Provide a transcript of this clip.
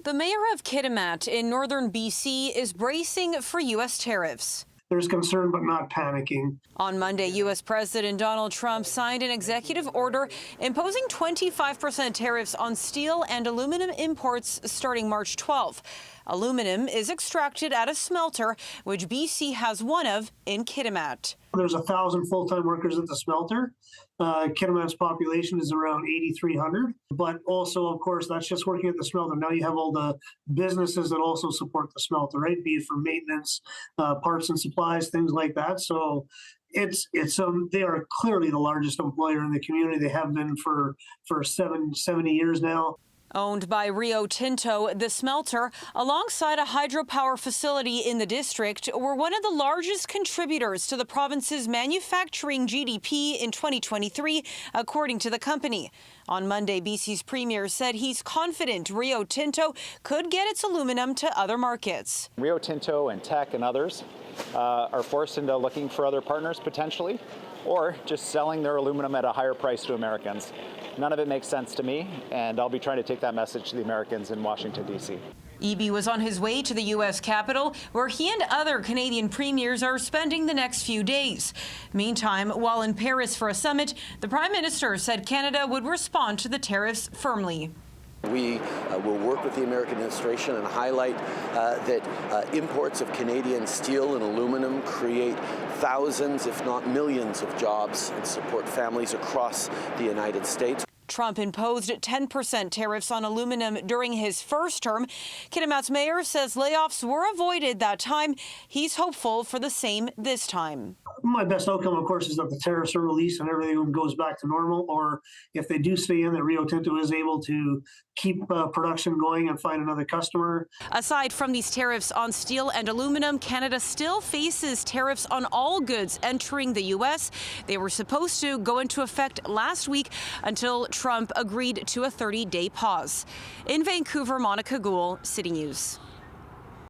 The mayor of Kitimat in northern BC is bracing for U.S. tariffs. There's concern, but not panicking. On Monday, U.S. President Donald Trump signed an executive order imposing 25% tariffs on steel and aluminum imports starting March 12. Aluminum is extracted at a smelter, which BC has one of in Kitimat. There's 1,000 full-time workers at the smelter. Kitimat's population is around 8,300. But also, of course, that's just working at the smelter. Now you have all the businesses that also support the smelter, right? Be it for maintenance, parts and supplies, things like that. So they are clearly the largest employer in the community. They have been for 70 years now. Owned by Rio Tinto, the smelter, alongside a hydropower facility in the district, were one of the largest contributors to the province's manufacturing GDP in 2023, according to the company. On Monday, BC's premier said he's confident Rio Tinto could get its aluminum to other markets. Rio Tinto and Teck and others are forced into looking for other partners potentially, or just selling their aluminum at a higher price to Americans. None of it makes sense to me, and I'll be trying to take that message to the Americans in Washington, D.C. Eby was on his way to the U.S. Capitol, where he and other Canadian premiers are spending the next few days. Meantime, while in Paris for a summit, the Prime Minister said Canada would respond to the tariffs firmly. We will work with the American administration and highlight that imports of Canadian steel and aluminum create thousands, if not millions, of jobs and support families across the United States. Trump imposed 10% tariffs on aluminum during his first term. Kitimat's mayor says layoffs were avoided that time. He's hopeful for the same this time. My best outcome, of course, is that the tariffs are released and everything goes back to normal, or if they do stay in, that Rio Tinto is able to keep production going and find another customer. Aside from these tariffs on steel and aluminum, Canada still faces tariffs on all goods entering the U.S. They were supposed to go into effect last week until Trump agreed to a 30-day pause. In Vancouver, Monika Gul, City News.